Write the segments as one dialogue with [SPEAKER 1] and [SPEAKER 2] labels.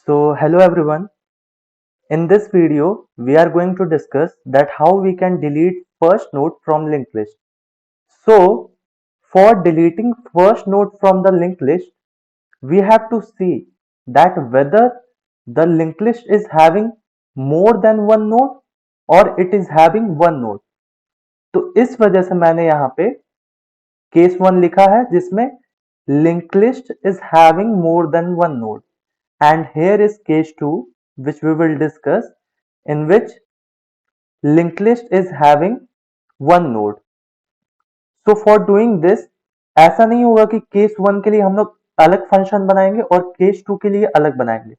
[SPEAKER 1] Hello everyone. In this video, we are going to discuss that how we can delete first node from linked list. So, for deleting first node from the linked list, we have to see that whether the linked list is having more than one node or it is having one node. तो इस वजह से मैंने यहाँ पे case 1 लिखा है जिसमें linked list is having more than one node. And here is case 2 which we will discuss, in which linked list is having one node. So for doing this, ऐसा नहीं होगा कि केस 1 के लिए हम लोग अलग फंक्शन बनाएंगे और केस 2 के लिए अलग बनाएंगे।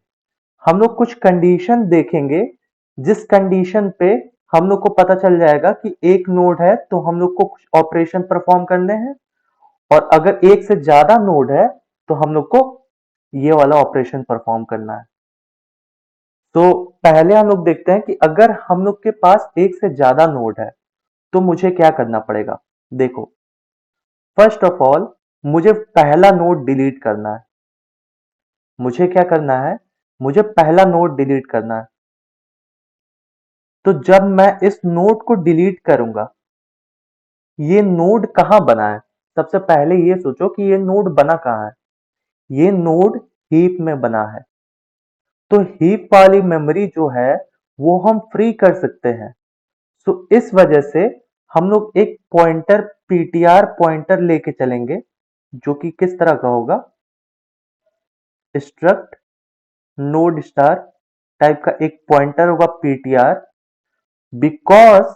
[SPEAKER 1] हम लोग कुछ कंडीशन देखेंगे जिस कंडीशन पे हम लोग को पता चल जाएगा कि एक नोड है तो हम लोग को कुछ ऑपरेशन परफॉर्म करने हैं, और अगर एक से ज्यादा नोड है तो हम लोग को ये वाला ऑपरेशन परफॉर्म करना है। तो पहले हम लोग देखते हैं कि अगर हम लोग के पास एक से ज्यादा नोड है तो मुझे क्या करना पड़ेगा। देखो, फर्स्ट ऑफ ऑल मुझे पहला नोड डिलीट करना है। मुझे क्या करना है, मुझे पहला नोड डिलीट करना है। तो जब मैं इस नोड को डिलीट करूंगा, ये नोड कहां बना है। सबसे पहले ये सोचो कि ये नोड बना कहां है। ये नोड हीप में बना है। तो हीप वाली मेमोरी जो है वो हम फ्री कर सकते हैं। तो इस वजह से हम लोग एक पॉइंटर पीटीआर पॉइंटर लेके चलेंगे जो कि किस तरह का होगा, स्ट्रक्ट नोड स्टार टाइप का एक पॉइंटर होगा पीटीआर। बिकॉज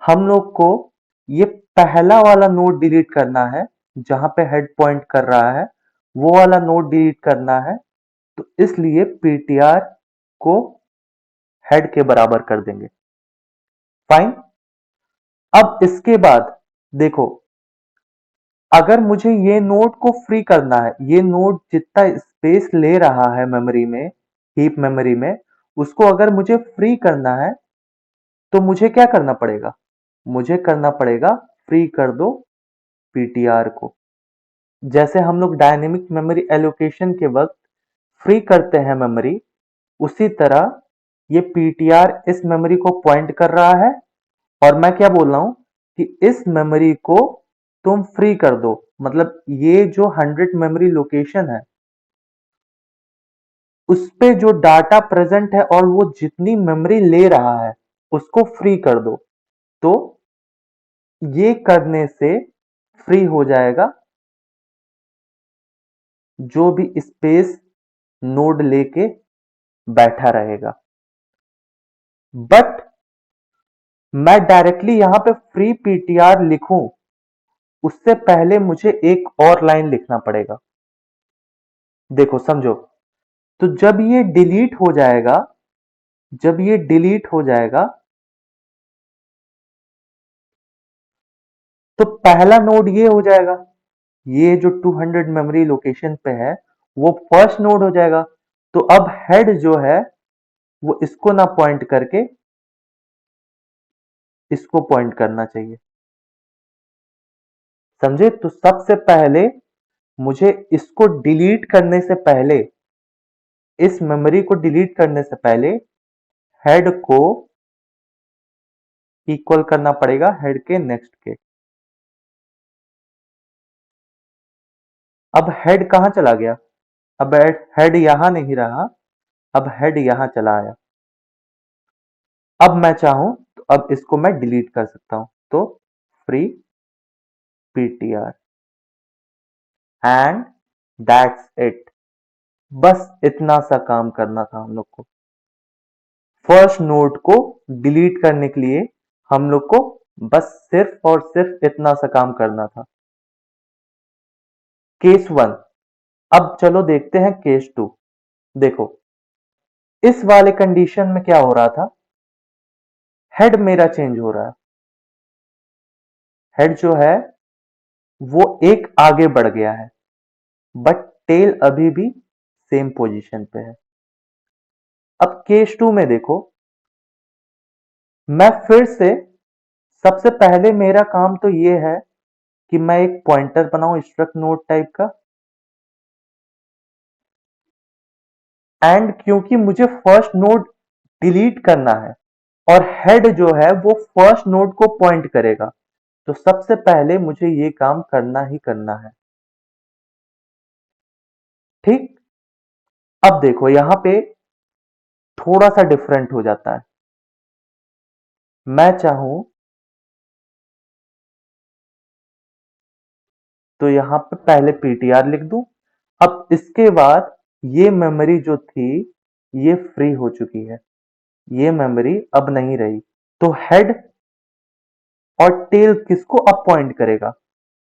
[SPEAKER 1] हम लोग को ये पहला वाला नोड डिलीट करना है जहां पे हेड पॉइंट कर रहा है, वो वाला नोड डिलीट करना है। तो इसलिए पीटीआर को हेड के बराबर कर देंगे। फाइन। अब इसके बाद देखो, अगर मुझे ये नोड को फ्री करना है, ये नोड जितना स्पेस ले रहा है मेमोरी में, हीप मेमोरी में, उसको अगर मुझे फ्री करना है तो मुझे क्या करना पड़ेगा, मुझे करना पड़ेगा फ्री कर दो पीटीआर को। जैसे हम लोग डायनेमिक मेमोरी एलोकेशन के वक्त फ्री करते हैं मेमोरी, उसी तरह ये पीटीआर इस मेमोरी को पॉइंट कर रहा है और मैं क्या बोल रहा हूं कि इस मेमोरी को तुम फ्री कर दो। मतलब ये जो 100 मेमोरी लोकेशन है उस पे जो डाटा प्रेजेंट है और वो जितनी मेमोरी ले रहा है उसको फ्री कर दो। तो ये करने से फ्री हो जाएगा जो भी स्पेस नोड लेके बैठा रहेगा। बट मैं डायरेक्टली यहां पे फ्री पीटीआर लिखूं उससे पहले मुझे एक और लाइन लिखना पड़ेगा। देखो समझो, तो जब ये डिलीट हो जाएगा, जब ये डिलीट हो जाएगा तो पहला नोड ये हो जाएगा, ये जो 200 मेमोरी लोकेशन पे है वो फर्स्ट नोड हो जाएगा। तो अब हेड जो है वो इसको ना पॉइंट करके इसको पॉइंट करना चाहिए। समझे। तो सबसे पहले मुझे इसको डिलीट करने से पहले, इस मेमोरी को डिलीट करने से पहले हेड को इक्वल करना पड़ेगा हेड के नेक्स्ट के। अब हेड कहां चला गया, अब हेड यहां नहीं रहा, अब हेड यहां चला आया। अब मैं चाहूं तो अब इसको मैं डिलीट कर सकता हूं। तो free PTR and that's it. बस इतना सा काम करना था हम लोग को। फर्स्ट नोड को डिलीट करने के लिए हम लोग को बस सिर्फ और सिर्फ इतना सा काम करना था। केस 1। अब चलो देखते हैं केस 2। देखो, इस वाले कंडीशन में क्या हो रहा था, हेड मेरा चेंज हो रहा है। हेड जो है वो एक आगे बढ़ गया है बट टेल अभी भी सेम पोजीशन पे है। अब केस 2 में देखो, मैं फिर से, सबसे पहले मेरा काम तो ये है कि मैं एक पॉइंटर बनाऊं स्ट्रक्ट नोड टाइप का, एंड क्योंकि मुझे फर्स्ट नोड डिलीट करना है और हेड जो है वो फर्स्ट नोड को पॉइंट करेगा, तो सबसे पहले मुझे ये काम करना ही करना है। ठीक, अब देखो यहां पे थोड़ा सा डिफरेंट हो जाता है। मैं चाहूं तो यहां पे पहले पीटीआर लिख दूं। अब इसके बाद ये मेमोरी जो थी ये फ्री हो चुकी है, ये मेमोरी अब नहीं रही। तो हेड और टेल किसको अब पॉइंट करेगा?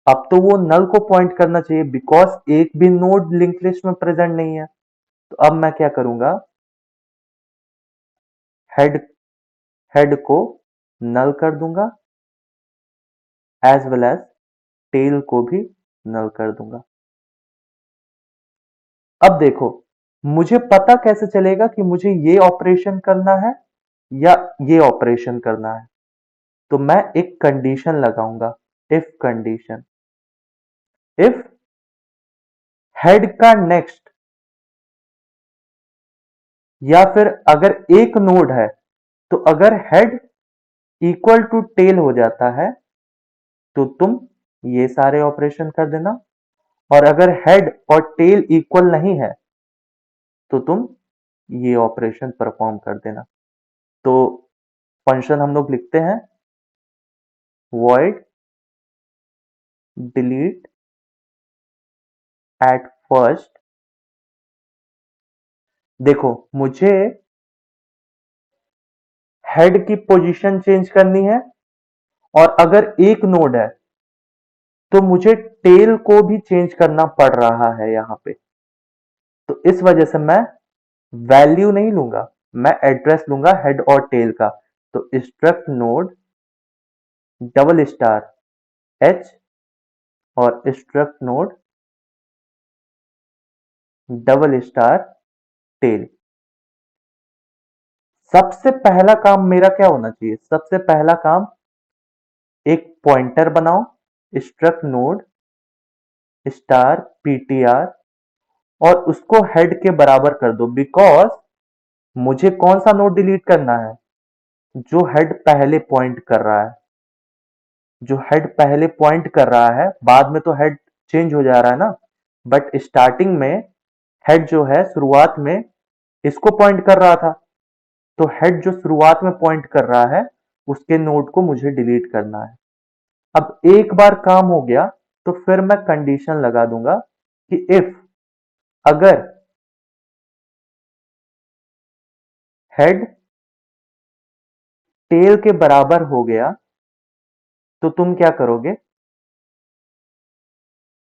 [SPEAKER 1] अब तो वो नल को पॉइंट करना चाहिए, बिकॉज एक भी नोड लिंक लिस्ट में प्रेजेंट नहीं है। तो अब मैं क्या करूंगा, हेड हेड को नल कर दूंगा, एज वेल एज टेल को भी नल कर दूंगा। अब देखो, मुझे पता कैसे चलेगा कि मुझे ये ऑपरेशन करना है या ये ऑपरेशन करना है? तो मैं एक कंडीशन लगाऊंगा, इफ कंडीशन। इफ हेड का नेक्स्ट, या फिर अगर एक नोड है तो अगर हेड इक्वल टू टेल हो जाता है तो तुम ये सारे ऑपरेशन कर देना, और अगर हेड और टेल इक्वल नहीं है तो तुम ये ऑपरेशन परफॉर्म कर देना। तो फंक्शन हम लोग लिखते हैं void delete at first। देखो, मुझे हेड की पोजीशन चेंज करनी है, और अगर एक नोड है तो मुझे टेल को भी चेंज करना पड़ रहा है यहां पे। तो इस वजह से मैं वैल्यू नहीं लूंगा, मैं एड्रेस लूंगा हेड और टेल का। तो struct node double star H और struct node double star tail. सबसे पहला काम मेरा क्या होना चाहिए? सबसे पहला काम, एक पॉइंटर बनाओ स्ट्रक्ट नोड स्टार पीटीआर, और उसको हेड के बराबर कर दो, बिकॉज मुझे कौन सा नोड डिलीट करना है? जो हेड पहले पॉइंट कर रहा है। जो हेड पहले पॉइंट कर रहा है, बाद में तो हेड चेंज हो जा रहा है ना, बट स्टार्टिंग में हेड जो है शुरुआत में इसको पॉइंट कर रहा था। तो हेड जो शुरुआत में पॉइंट कर रहा है उसके नोड को मुझे डिलीट करना है। अब एक बार काम हो गया तो फिर मैं कंडीशन लगा दूंगा कि इफ अगर हेड टेल के बराबर हो गया तो तुम क्या करोगे?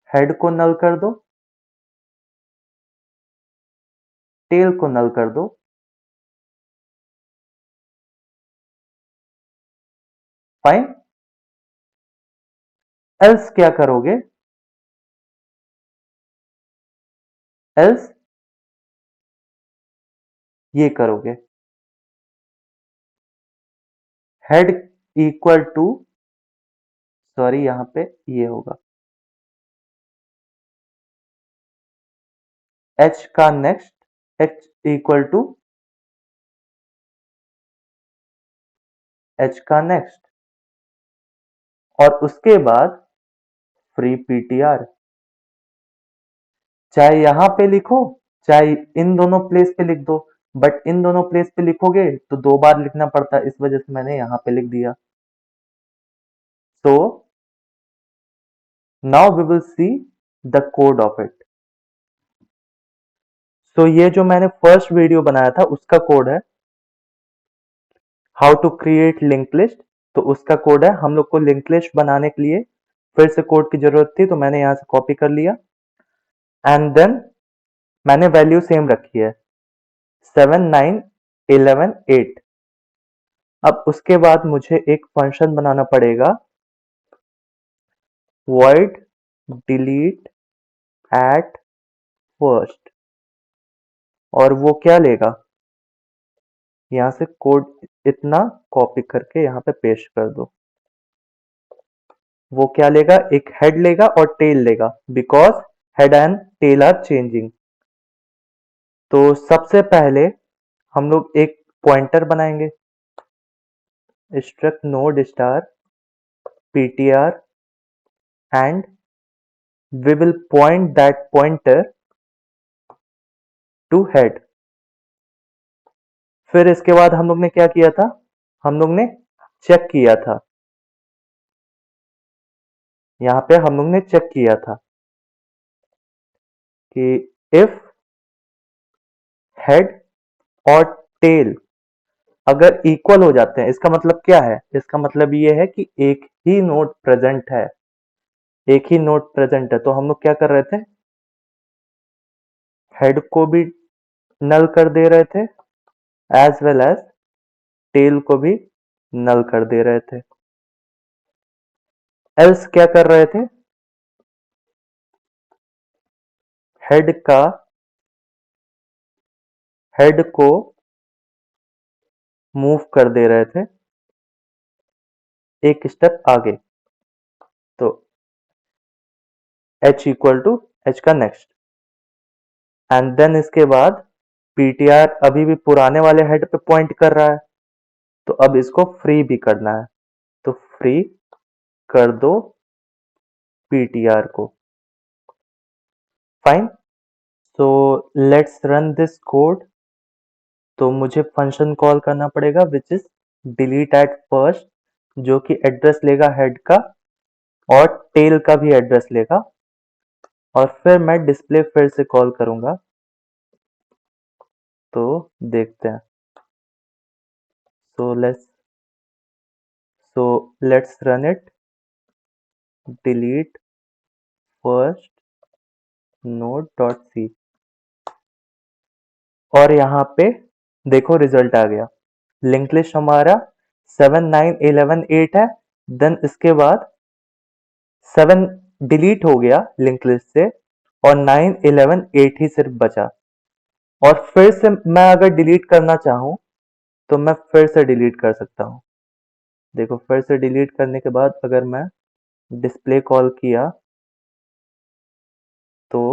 [SPEAKER 1] हेड को नल कर दो, टेल को नल कर दो। फाइन। एल्स क्या करोगे? एल्स ये करोगे, हेड इक्वल टू, सॉरी यहां पे ये होगा, एच का next H equal to H का नेक्स्ट, और उसके बाद फ्री पीटीआर। चाहे यहां पे लिखो चाहे इन दोनों प्लेस पे लिख दो, बट इन दोनों प्लेस पे लिखोगे तो दो बार लिखना पड़ता है, इस वजह से मैंने यहां पे लिख दिया। So now we will see the code of it. So ये जो मैंने फर्स्ट वीडियो बनाया था उसका कोड है how to create link list. तो उसका कोड है, हम लोग को लिंक लिस्ट बनाने के लिए फिर से कोड की जरूरत थी, तो मैंने यहां से कॉपी कर लिया, एंड देन मैंने वैल्यू सेम रखी है 7 9 11 8। अब उसके बाद मुझे एक फंक्शन बनाना पड़ेगा void delete at first, और वो क्या लेगा, यहां से कोड इतना कॉपी करके यहां पे पेस्ट कर दो। वो क्या लेगा, एक हेड लेगा और टेल लेगा, because head and tail are changing. तो सबसे पहले हम लोग एक पॉइंटर बनाएंगे, struct node star ptr and we will point that pointer to head। फिर इसके बाद हम लोग ने क्या किया था, हम लोग ने चेक किया था, यहां पे हम लोग ने चेक किया था कि if हेड और टेल अगर इक्वल हो जाते हैं, इसका मतलब क्या है, इसका मतलब ये है कि एक ही नोड प्रेजेंट है, एक ही नोड प्रेजेंट है। तो हम लोग क्या कर रहे थे, हेड को भी नल कर दे रहे थे एज वेल एज टेल को भी नल कर दे रहे थे। एल्स क्या कर रहे थे, हेड को मूव कर दे रहे थे एक स्टेप आगे। तो h इक्वल टू h का नेक्स्ट, एंड देन इसके बाद ptr अभी भी पुराने वाले हेड पे पॉइंट कर रहा है, तो अब इसको फ्री भी करना है, तो फ्री कर दो ptr को। Fine, so let's run this code. तो मुझे फंक्शन कॉल करना पड़ेगा which is delete at first, जो कि एड्रेस लेगा हेड का और टेल का भी एड्रेस लेगा, और फिर मैं डिस्प्ले फिर से कॉल करूंगा। तो देखते हैं, so let's run it, delete first node dot c, और यहाँ पे देखो रिजल्ट आ गया, लिंक लिस्ट हमारा 7 9 11 8 है। देन इसके बाद 7 डिलीट हो गया लिंक लिस्ट से और 9 11 8 ही सिर्फ बचा। और फिर से मैं अगर डिलीट करना चाहूं तो मैं फिर से डिलीट कर सकता हूं। देखो फिर से डिलीट करने के बाद अगर मैं डिस्प्ले कॉल किया तो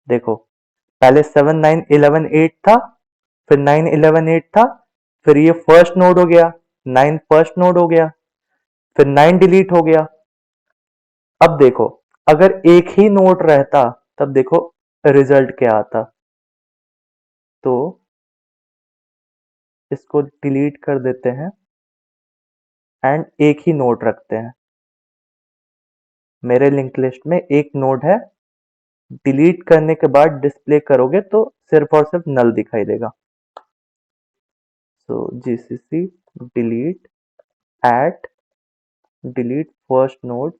[SPEAKER 1] देखो पहले 7 9 11 8 था, फिर 9 11 8 था, फिर ये फर्स्ट नोड हो गया, 9 फर्स्ट नोड हो गया, फिर 9 डिलीट हो गया। अब देखो अगर एक ही नोड रहता तब देखो रिजल्ट क्या आता। तो इसको डिलीट कर देते हैं एंड एक ही नोड रखते हैं। मेरे लिंक लिस्ट में एक नोड है, डिलीट करने के बाद डिस्प्ले करोगे तो सिर्फ और सिर्फ नल दिखाई देगा। So GCC delete at delete first node,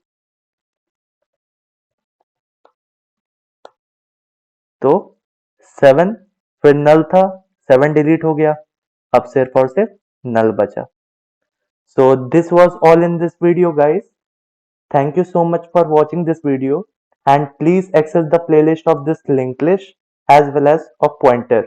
[SPEAKER 1] तो 7 फिर नल था, 7 डिलीट हो गया, अब सिर्फ और सिर्फ नल बचा। So this was all in this video guys. Thank you so much for watching this video, and please access the playlist of this linked list as well as a pointer.